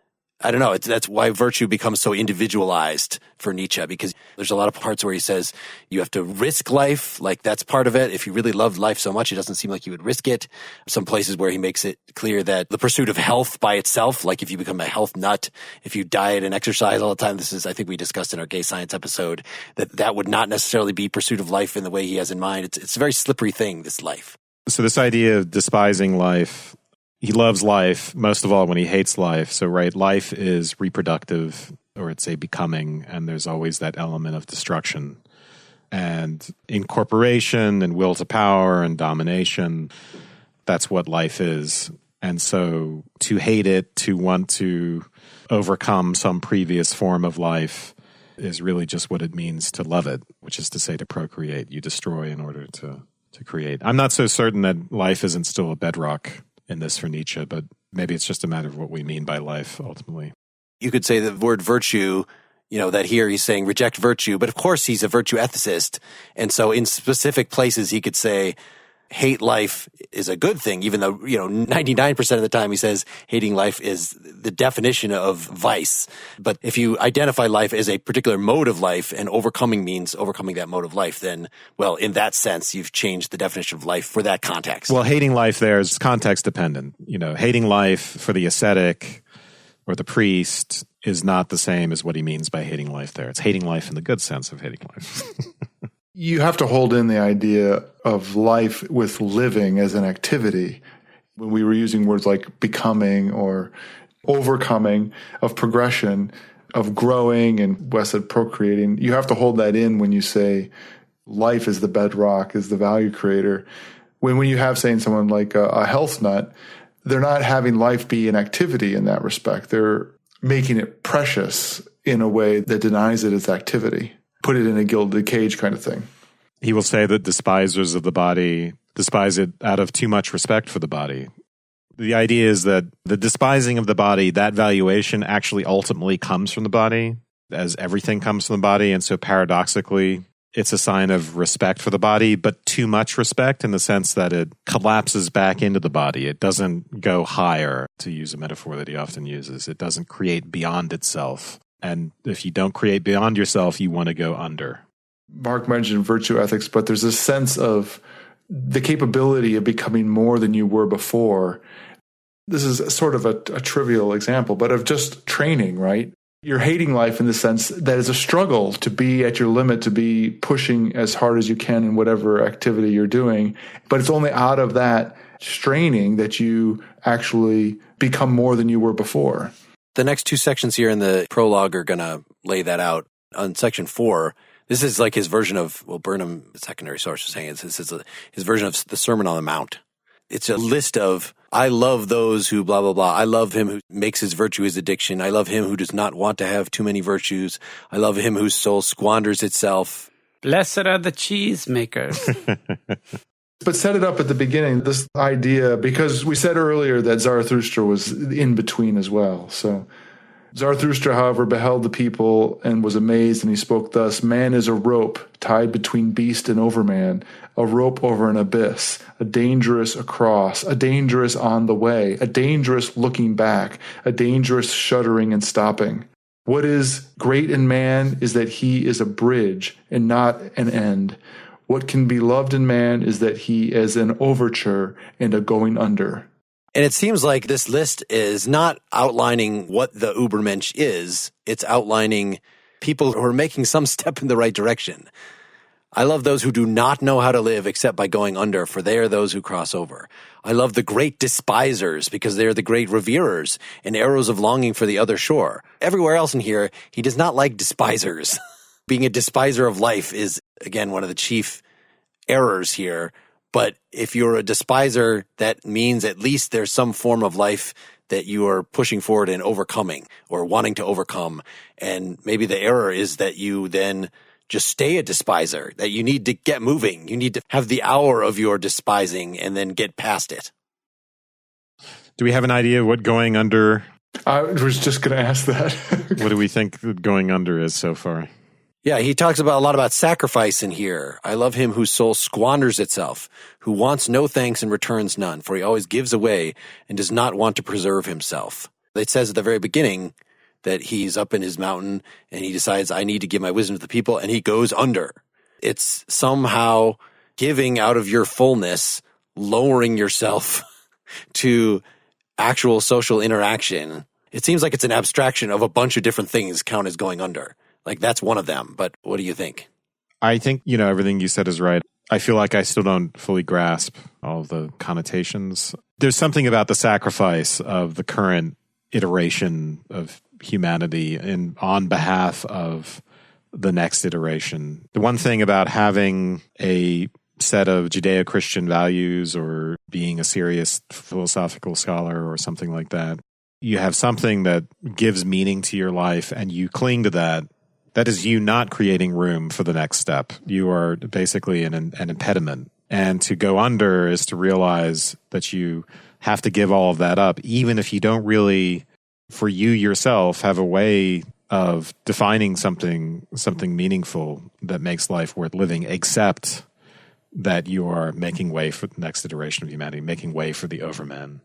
I don't know. That's why virtue becomes so individualized for Nietzsche, because there's a lot of parts where he says you have to risk life. Like that's part of it. If you really loved life so much, it doesn't seem like you would risk it. Some places where he makes it clear that the pursuit of health by itself, like if you become a health nut, if you diet and exercise all the time, this is, I think we discussed in our gay science episode, that would not necessarily be pursuit of life in the way he has in mind. It's a very slippery thing, this life. So this idea of despising life, he loves life, most of all when he hates life. So, right, life is reproductive, or it's a becoming, and there's always that element of destruction. And incorporation and will to power and domination, that's what life is. And so to hate it, to want to overcome some previous form of life is really just what it means to love it, which is to say to procreate. You destroy in order to create. I'm not so certain that life isn't still a bedrock in this for Nietzsche, but maybe it's just a matter of what we mean by life ultimately. You could say the word virtue, that here he's saying reject virtue, but of course he's a virtue ethicist. And so in specific places he could say hate life is a good thing, even though, 99% of the time he says hating life is the definition of vice. But if you identify life as a particular mode of life and overcoming means overcoming that mode of life, then, well, in that sense, you've changed the definition of life for that context. Well, hating life there is context dependent. Hating life for the ascetic or the priest is not the same as what he means by hating life there. It's hating life in the good sense of hating life. You have to hold in the idea of life with living as an activity. When we were using words like becoming or overcoming, of progression, of growing, and Wes said procreating, you have to hold that in when you say life is the bedrock, is the value creator. When you have saying someone like a health nut, they're not having life be an activity in that respect. They're making it precious in a way that denies it its activity. Put it in a gilded cage kind of thing. He will say that despisers of the body despise it out of too much respect for the body. The idea is that the despising of the body, that valuation actually ultimately comes from the body, as everything comes from the body. And so paradoxically, it's a sign of respect for the body, but too much respect in the sense that it collapses back into the body. It doesn't go higher, to use a metaphor that he often uses. It doesn't create beyond itself. And if you don't create beyond yourself, you want to go under. Mark mentioned virtue ethics, but there's a sense of the capability of becoming more than you were before. This is sort of a trivial example, but of just training, right? You're hating life in the sense that it's a struggle to be at your limit, to be pushing as hard as you can in whatever activity you're doing. But it's only out of that straining that you actually become more than you were before. The next two sections here in the prologue are going to lay that out. On section 4, this is like his version of, well, Burnham, the secondary source, was saying this is his version of the Sermon on the Mount. It's a list of, I love those who blah, blah, blah. I love him who makes his virtue his addiction. I love him who does not want to have too many virtues. I love him whose soul squanders itself. Blessed are the cheesemakers. But set it up at the beginning, this idea, because we said earlier that Zarathustra was in between as well. So Zarathustra, however, beheld the people and was amazed, and he spoke thus: Man is a rope tied between beast and overman, a rope over an abyss, a dangerous across, a dangerous on the way, a dangerous looking back, a dangerous shuddering and stopping. What is great in man is that he is a bridge and not an end. What can be loved in man is that he is an overture and a going under. And it seems like this list is not outlining what the Ubermensch is. It's outlining people who are making some step in the right direction. I love those who do not know how to live except by going under, for they are those who cross over. I love the great despisers because they are the great reverers and arrows of longing for the other shore. Everywhere else in here, he does not like despisers. Being a despiser of life is, again, one of the chief errors here. But if you're a despiser, that means at least there's some form of life that you are pushing forward and overcoming or wanting to overcome. And maybe the error is that you then just stay a despiser, that you need to get moving. You need to have the hour of your despising and then get past it. Do we have an idea of what going under? I was just going to ask that. What do we think that going under is so far? Yeah, he talks about a lot about sacrifice in here. I love him whose soul squanders itself, who wants no thanks and returns none, for he always gives away and does not want to preserve himself. It says at the very beginning that he's up in his mountain and he decides, I need to give my wisdom to the people, and he goes under. It's somehow giving out of your fullness, lowering yourself to actual social interaction. It seems like it's an abstraction of a bunch of different things count as going under. Like, that's one of them. But what do you think? I think, everything you said is right. I feel like I still don't fully grasp all of the connotations. There's something about the sacrifice of the current iteration of humanity and on behalf of the next iteration. The one thing about having a set of Judeo-Christian values or being a serious philosophical scholar or something like that, you have something that gives meaning to your life and you cling to that. That is you not creating room for the next step. You are basically an impediment. And to go under is to realize that you have to give all of that up, even if you don't really, for you yourself, have a way of defining something meaningful that makes life worth living, except that you are making way for the next iteration of humanity, making way for the Overman.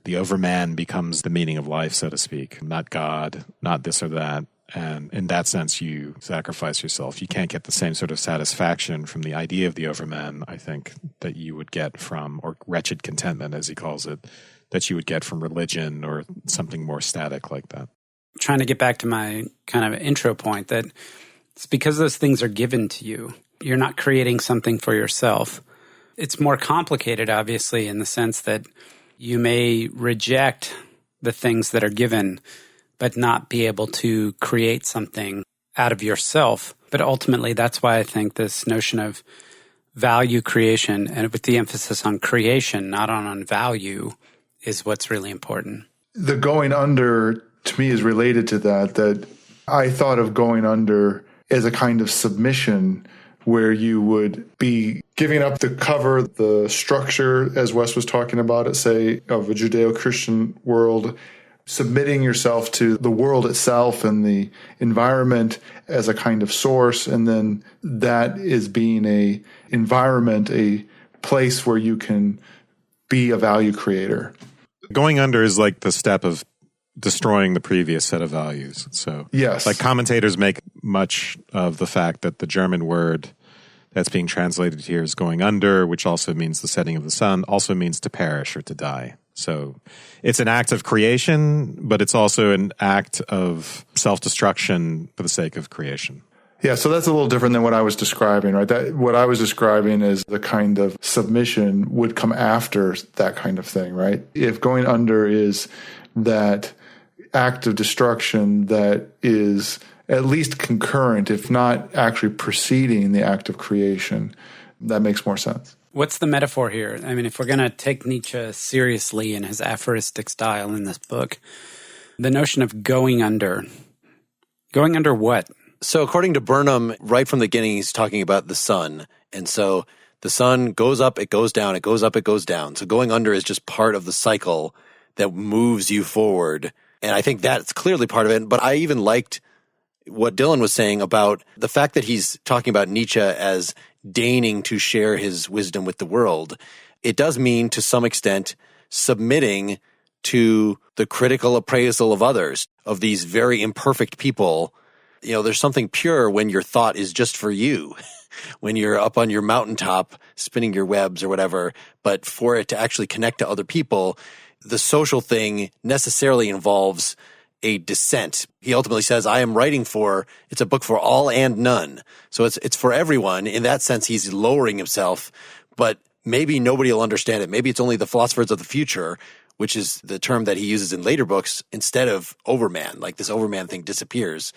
The Overman becomes the meaning of life, so to speak, not God, not this or that. And in that sense, you sacrifice yourself. You can't get the same sort of satisfaction from the idea of the Overman, I think, that you would get from, or wretched contentment, as he calls it, that you would get from religion or something more static like that. Trying to get back to my kind of intro point, that it's because those things are given to you. You're not creating something for yourself. It's more complicated, obviously, in the sense that you may reject the things that are given, but not be able to create something out of yourself. But ultimately, that's why I think this notion of value creation, and with the emphasis on creation, not on value, is what's really important. The going under, to me, is related to that I thought of going under as a kind of submission where you would be giving up the cover, the structure, as Wes was talking about it, say, of a Judeo-Christian world, submitting yourself to the world itself and the environment as a kind of source, and then that is being a environment, a place where you can be a value creator. Going under is like the step of destroying the previous set of values. So, yes, like commentators make much of the fact that the German word that's being translated here is going under, which also means the setting of the sun, also means to perish or to die. So it's an act of creation, but it's also an act of self-destruction for the sake of creation. Yeah, so that's a little different than what I was describing, right? What I was describing is the kind of submission would come after that kind of thing, right? If going under is that act of destruction that is at least concurrent, if not actually preceding the act of creation, that makes more sense. What's the metaphor here? I mean, if we're going to take Nietzsche seriously in his aphoristic style in this book, the notion of going under what? So according to Burnham, right from the beginning, he's talking about the sun. And so the sun goes up, it goes down, it goes up, it goes down. So going under is just part of the cycle that moves you forward. And I think that's clearly part of it. But I even liked what Dylan was saying about the fact that he's talking about Nietzsche as deigning to share his wisdom with the world. It does mean, to some extent, submitting to the critical appraisal of others, of these very imperfect people. You know, there's something pure when your thought is just for you, when you're up on your mountaintop spinning your webs or whatever. But for it to actually connect to other people, the social thing necessarily involves a dissent. He ultimately says, it's a book for all and none. So it's for everyone. In that sense, he's lowering himself, but maybe nobody will understand it. Maybe it's only the philosophers of the future, which is the term that he uses in later books instead of Overman. Like this Overman thing disappears.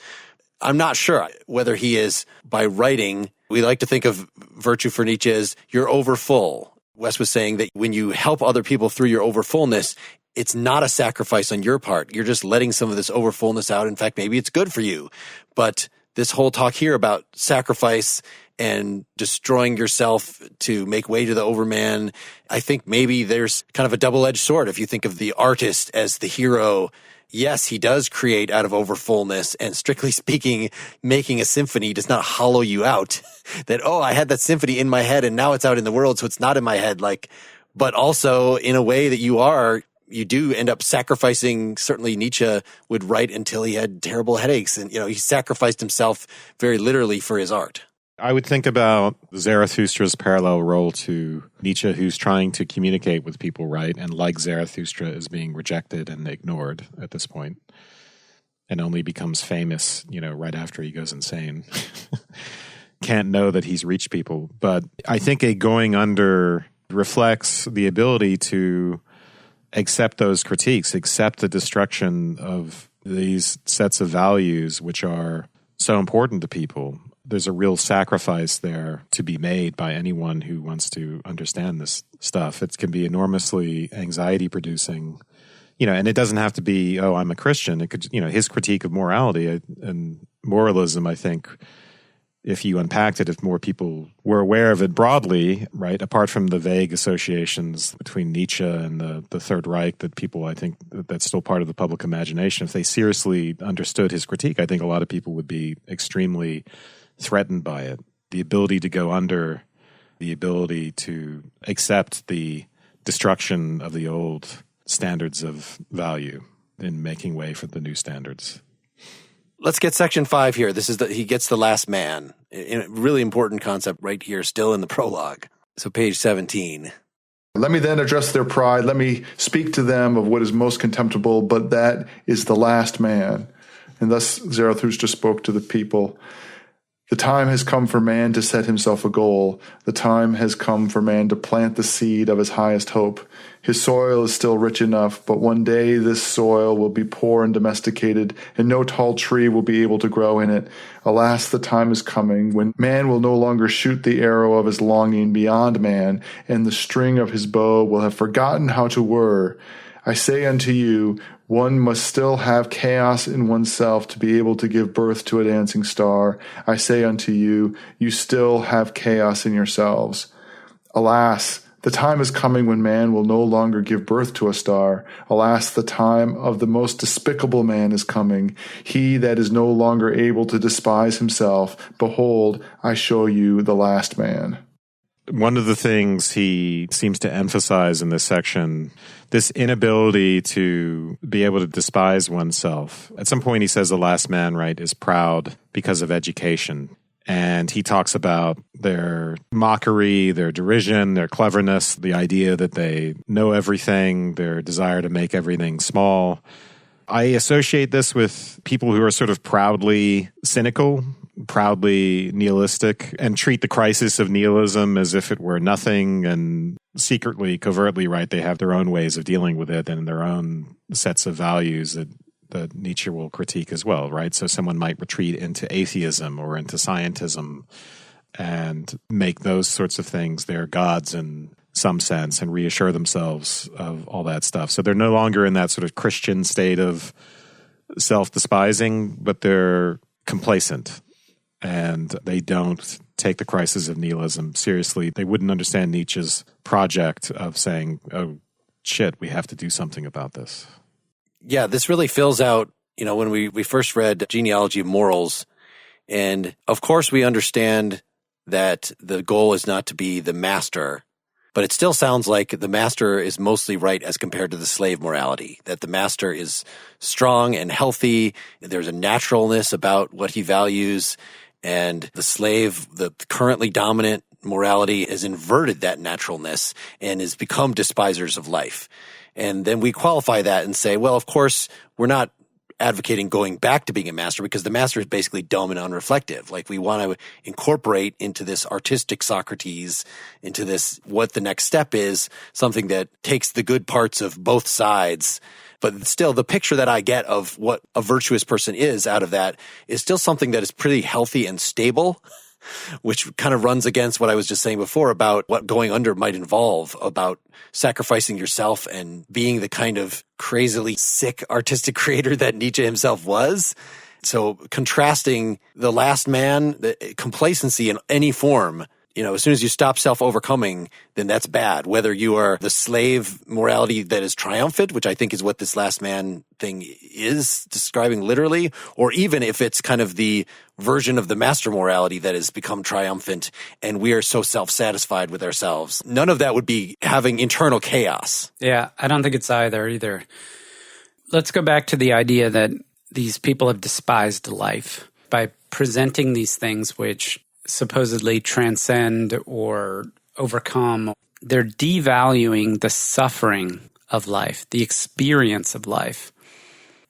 I'm not sure whether he is, by writing, we like to think of virtue for Nietzsche as you're overfull. Wes was saying that when you help other people through your overfullness, it's not a sacrifice on your part. You're just letting some of this overfullness out. In fact, maybe it's good for you. But this whole talk here about sacrifice and destroying yourself to make way to the Overman, I think maybe there's kind of a double-edged sword. If you think of the artist as the hero, yes, he does create out of overfullness, and strictly speaking, making a symphony does not hollow you out. That, I had that symphony in my head and now it's out in the world, so it's not in my head. But also in a way that you do end up sacrificing. Certainly Nietzsche would write until he had terrible headaches, and he sacrificed himself very literally for his art. I would think about Zarathustra's parallel role to Nietzsche, who's trying to communicate with people, right? And like Zarathustra is being rejected and ignored at this point, and only becomes famous, right after he goes insane. Can't know that he's reached people. But I think a going under reflects the ability to accept those critiques, accept the destruction of these sets of values which are so important to people. There's a real sacrifice there to be made by anyone who wants to understand this stuff. It can be enormously anxiety producing, and it doesn't have to be, I'm a Christian. It could, his critique of morality and moralism, I think, if you unpacked it, if more people were aware of it broadly, right, apart from the vague associations between Nietzsche and the Third Reich that people, I think, that's still part of the public imagination. If they seriously understood his critique, I think a lot of people would be extremely threatened by it. The ability to go under, the ability to accept the destruction of the old standards of value in making way for the new standards. Let's get section 5 here. He gets the last man. A really important concept right here, still in the prologue. So page 17. Let me then address their pride. Let me speak to them of what is most contemptible, but that is the last man. And thus Zarathustra spoke to the people. The time has come for man to set himself a goal. The time has come for man to plant the seed of his highest hope. His soil is still rich enough, but one day this soil will be poor and domesticated, and no tall tree will be able to grow in it. Alas, the time is coming when man will no longer shoot the arrow of his longing beyond man, and the string of his bow will have forgotten how to whir. I say unto you, one must still have chaos in oneself to be able to give birth to a dancing star. I say unto you, you still have chaos in yourselves. Alas, The time is coming when man will no longer give birth to a star. Alas, the time of the most despicable man is coming, he that is no longer able to despise himself. Behold, I show you the last man. One of the things he seems to emphasize in this section, this inability to be able to despise oneself. At some point he says the last man, right, is proud because of education. And he talks about their mockery, their derision, their cleverness, the idea that they know everything, their desire to make everything small. I associate this with people who are sort of proudly cynical, proudly nihilistic, and treat the crisis of nihilism as if it were nothing, and secretly, covertly, right, they have their own ways of dealing with it and their own sets of values that Nietzsche will critique as well, right? So someone might retreat into atheism or into scientism and make those sorts of things their gods in some sense and reassure themselves of all that stuff. So they're no longer in that sort of Christian state of self-despising, but they're complacent and they don't take the crisis of nihilism seriously. They wouldn't understand Nietzsche's project of saying, oh, shit, we have to do something about this. Yeah, this really fills out, when we first read Genealogy of Morals, and of course we understand that the goal is not to be the master, but it still sounds like the master is mostly right as compared to the slave morality, that the master is strong and healthy, there's a naturalness about what he values, and the slave, the currently dominant morality, has inverted that naturalness and has become despisers of life. And then we qualify that and say, well, of course, we're not advocating going back to being a master because the master is basically dumb and unreflective. Like, we want to incorporate into this artistic Socrates, into this what the next step is, something that takes the good parts of both sides. But still, the picture that I get of what a virtuous person is out of that is still something that is pretty healthy and stable, which kind of runs against what I was just saying before about what going under might involve, about sacrificing yourself and being the kind of crazily sick artistic creator that Nietzsche himself was. So contrasting the last man, the complacency in any form, as soon as you stop self-overcoming, then that's bad. Whether you are the slave morality that is triumphant, which I think is what this last man thing is describing literally, or even if it's kind of the version of the master morality that has become triumphant and we are so self-satisfied with ourselves. None of that would be having internal chaos. Yeah, I don't think it's either. Let's go back to the idea that these people have despised life by presenting these things which supposedly transcend or overcome. They're devaluing the suffering of life, the experience of life.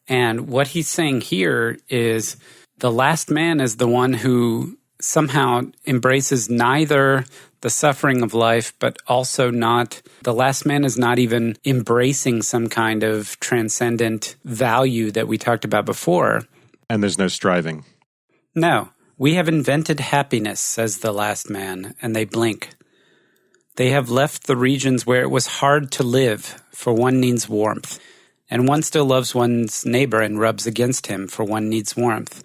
And what he's saying here is the last man is the one who somehow embraces neither the suffering of life, but also the last man is not even embracing some kind of transcendent value that we talked about before. And there's no striving. No. We have invented happiness, says the last man, and they blink. They have left the regions where it was hard to live, for one needs warmth, and one still loves one's neighbor and rubs against him, for one needs warmth.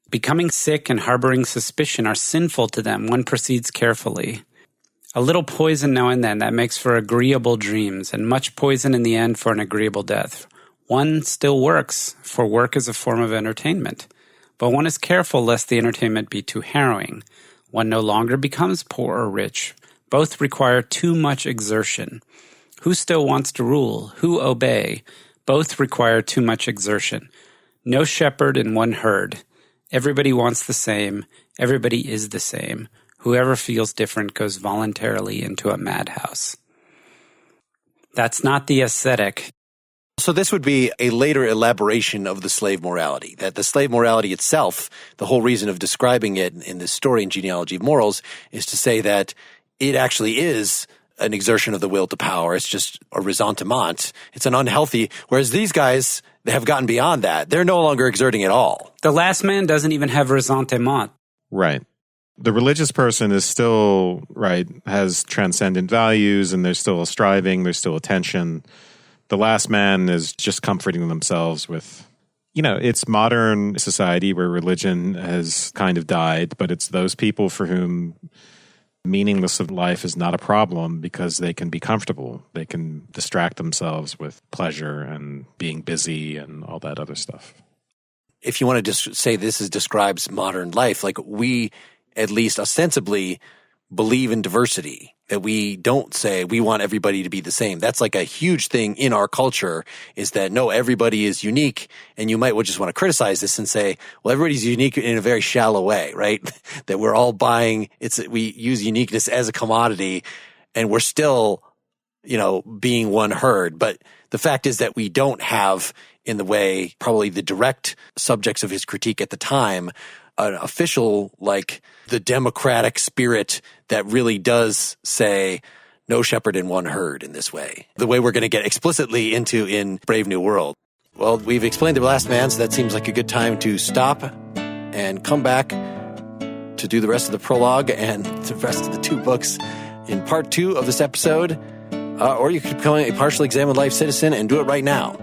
Becoming sick and harboring suspicion are sinful to them, one proceeds carefully. A little poison now and then, that makes for agreeable dreams, and much poison in the end for an agreeable death. One still works, for work is a form of entertainment. But one is careful lest the entertainment be too harrowing. One no longer becomes poor or rich. Both require too much exertion. Who still wants to rule? Who obey? Both require too much exertion. No shepherd in one herd. Everybody wants the same. Everybody is the same. Whoever feels different goes voluntarily into a madhouse. That's not the ascetic. So this would be a later elaboration of the slave morality, that the slave morality itself, the whole reason of describing it in this story in Genealogy of Morals, is to say that it actually is an exertion of the will to power. It's just a ressentiment. It's an unhealthy, whereas these guys, they have gotten beyond that. They're no longer exerting at all. The last man doesn't even have ressentiment. Right. The religious person is still, right, has transcendent values, and there's still a striving, there's still a tension. The last man is just comforting themselves with, it's modern society where religion has kind of died, but it's those people for whom meaningless of life is not a problem because they can be comfortable. They can distract themselves with pleasure and being busy and all that other stuff. If you want to just say this describes modern life, like we at least ostensibly believe in diversity, that we don't say we want everybody to be the same. That's like a huge thing in our culture, is that no, everybody is unique. And you might just want to criticize this and say, well, everybody's unique in a very shallow way, right? That we're all buying, we use uniqueness as a commodity and we're still, being one herd. But the fact is that we don't have, in the way, probably the direct subjects of his critique at the time, an official, like the democratic spirit that really does say no shepherd in one herd in this way, the way we're going to get explicitly into in Brave New World. Well, we've explained The Last Man, so that seems like a good time to stop and come back to do the rest of the prologue and the rest of the 2 books in part 2 of this episode. Or you could become a partially examined life citizen and do it right now.